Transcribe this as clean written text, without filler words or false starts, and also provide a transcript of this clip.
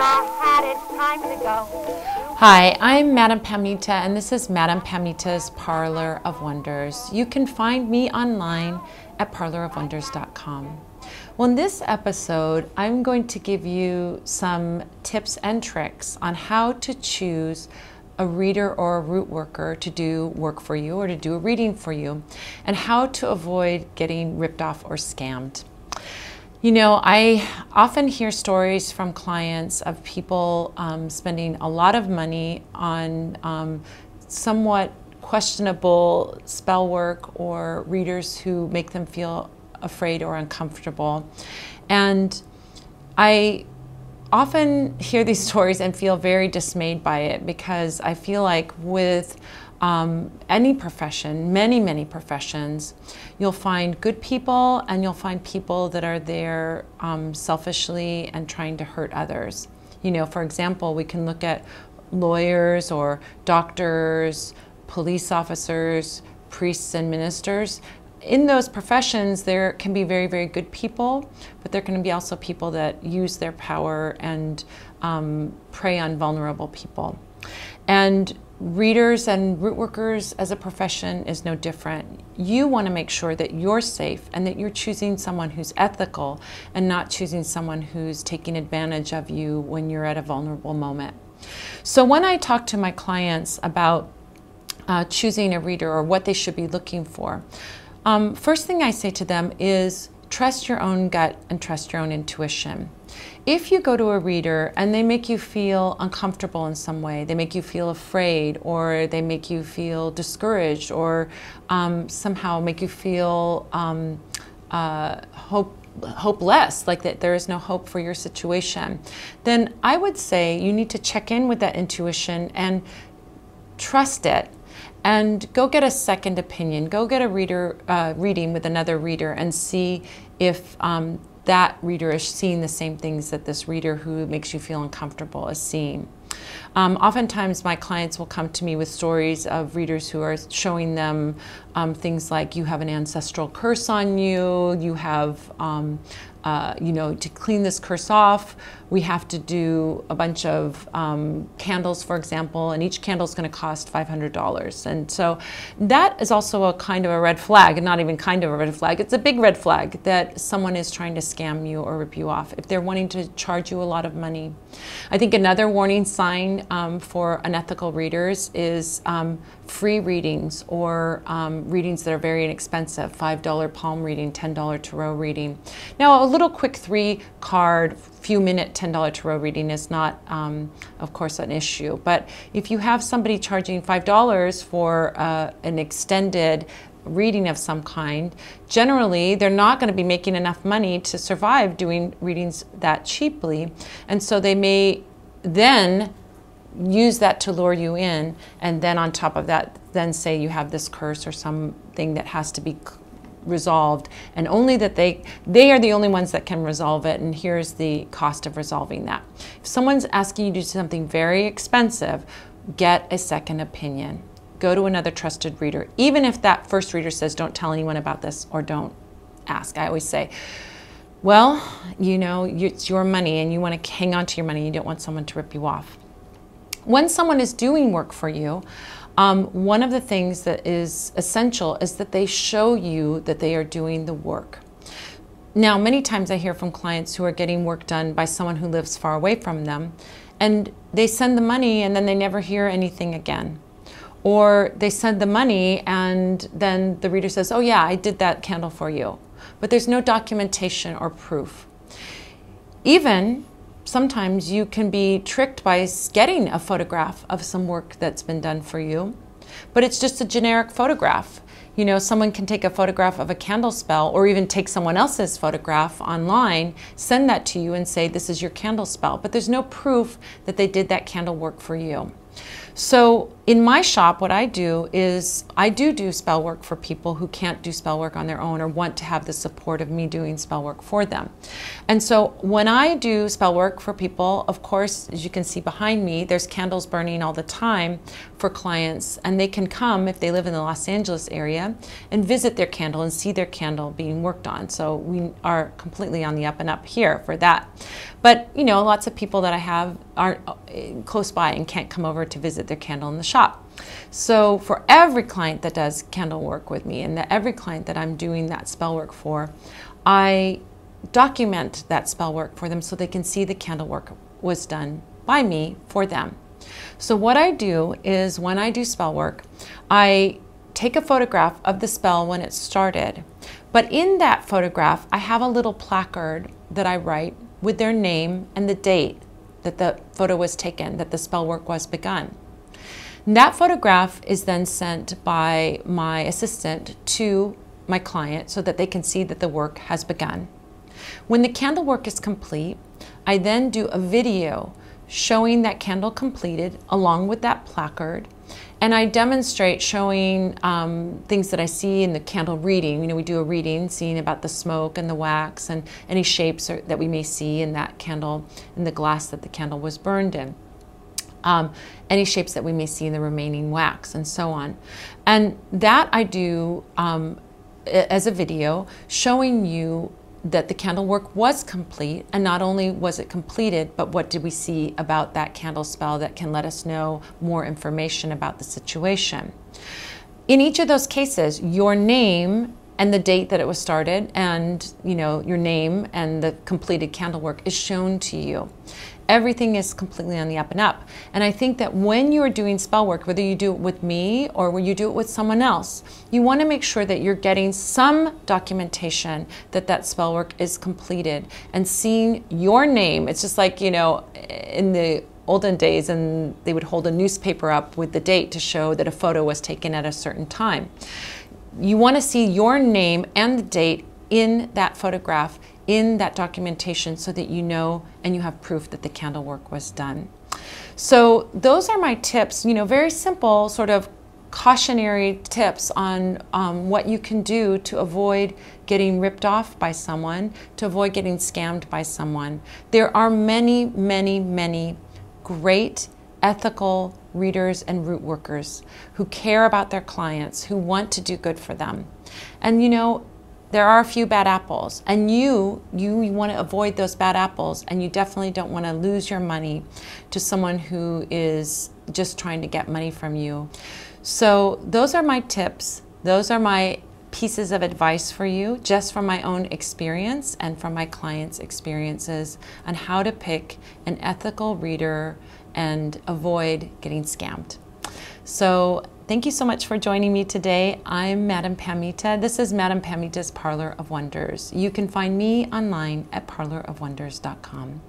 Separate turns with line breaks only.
hat, it's time to go.
Hi, I'm Madam Pamita, and this is Madam Pamita's Parlor of Wonders. You can find me online at parlorofwonders.com. Well, in this episode, I'm going to give you some tips and tricks on how to choose a reader or a root worker to do work for you or to do a reading for you, and how to avoid getting ripped off or scammed. You know, I often hear stories from clients of people spending a lot of money on somewhat questionable spell work or readers who make them feel afraid or uncomfortable. And I often hear these stories and feel very dismayed by it, because I feel like with any profession, many professions, you'll find good people and you'll find people that are there selfishly and trying to hurt others. You know, for example, we can look at lawyers or doctors, police officers, priests and ministers. In those professions, there can be very good people, but there can be also people that use their power and prey on vulnerable people. And readers and root workers as a profession is no different. You want to make sure that you're safe and that you're choosing someone who's ethical and not choosing someone who's taking advantage of you when you're at a vulnerable moment. So when I talk to my clients about choosing a reader or what they should be looking for, first thing I say to them is trust your own gut and trust your own intuition. If you go to a reader and they make you feel uncomfortable in some way, they make you feel afraid, or they make you feel discouraged, or somehow make you feel hopeless, like that there is no hope for your situation, then I would say you need to check in with that intuition and trust it. And go get a second opinion. Go get a reading with another reader and see if that reader is seeing the same things that this reader who makes you feel uncomfortable is seeing. Oftentimes my clients will come to me with stories of readers who are showing them things like, you have an ancestral curse on you, you have, you know, to clean this curse off, we have to do a bunch of candles, for example, and each candle is going to cost $500. And so that is also a kind of a red flag, and not even kind of a red flag, it's a big red flag that someone is trying to scam you or rip you off if they're wanting to charge you a lot of money. I think another warning sign for unethical readers is free readings, or readings that are very inexpensive, $5 palm reading, $10 tarot reading. Now, a little quick 3-card, few-minute $10 tarot reading is not, of course, an issue. But if you have somebody charging $5 for an extended reading of some kind, generally they're not going to be making enough money to survive doing readings that cheaply. And so they may then use that to lure you in, and then on top of that, then say you have this curse or something that has to be resolved, and only that they are the only ones that can resolve it, and here's the cost of resolving that. If someone's asking you to do something very expensive, get a second opinion. Go to another trusted reader, even if that first reader says don't tell anyone about this or don't ask. I always say, well, you know, it's your money and you want to hang on to your money, you don't want someone to rip you off. When someone is doing work for you, one of the things that is essential is that they show you that they are doing the work. Now, many times I hear from clients who are getting work done by someone who lives far away from them, and they send the money and then they never hear anything again. Or they send the money and then the reader says, oh yeah, I did that candle for you. But there's no documentation or proof. Even sometimes you can be tricked by getting a photograph of some work that's been done for you, but it's just a generic photograph. You know, someone can take a photograph of a candle spell, or even take someone else's photograph online, send that to you and say, this is your candle spell, but there's no proof that they did that candle work for you. So In my shop, what I do is I do spell work for people who can't do spell work on their own or want to have the support of me doing spell work for them. And so when I do spell work for people, of course, as you can see behind me, there's candles burning all the time for clients, and they can come if they live in the Los Angeles area and visit their candle and see their candle being worked on. So we are completely on the up and up here for that. But, you know, lots of people that I have aren't close by and can't come over to visit their candle in the shop. So for every client that does candle work with me and every client that I'm doing that spell work for, I document that spell work for them so they can see the candle work was done by me for them. So what I do is when I do spell work, I take a photograph of the spell when it started. But in that photograph, I have a little placard that I write with their name and the date that the photo was taken, that the spell work was begun. And that photograph is then sent by my assistant to my client so that they can see that the work has begun. When the candle work is complete, I then do a video showing that candle completed along with that placard, and I demonstrate showing things that I see in the candle reading. You know, we do a reading, seeing about the smoke and the wax and any shapes that we may see in that candle, in the glass that the candle was burned in. Any shapes that we may see in the remaining wax and so on. And that I do as a video showing you that the candle work was complete, and not only was it completed, but what did we see about that candle spell that can let us know more information about the situation. In each of those cases, your name and the date that it was started, and you know, your name and the completed candle work is shown to you. Everything is completely on the up and up. And I think that when you are doing spell work, whether you do it with me or when you do it with someone else, you want to make sure that you're getting some documentation that that spell work is completed and seeing your name. It's just like, you know, in the olden days, and they would hold a newspaper up with the date to show that a photo was taken at a certain time. You want to see your name and the date in that photograph, in that documentation, so that you know and you have proof that the candle work was done. So those are my tips, you know, very simple sort of cautionary tips on what you can do to avoid getting ripped off by someone, to avoid getting scammed by someone. There are many, many, many great ethical readers and root workers who care about their clients, who want to do good for them. And you know, there are a few bad apples, and you want to avoid those bad apples, and you definitely don't want to lose your money to someone who is just trying to get money from you. So those are my tips. Those are my pieces of advice for you, just from my own experience and from my clients' experiences on how to pick an ethical reader and avoid getting scammed. So thank you so much for joining me today. I'm Madam Pamita. This is Madam Pamita's Parlor of Wonders. You can find me online at parlorofwonders.com.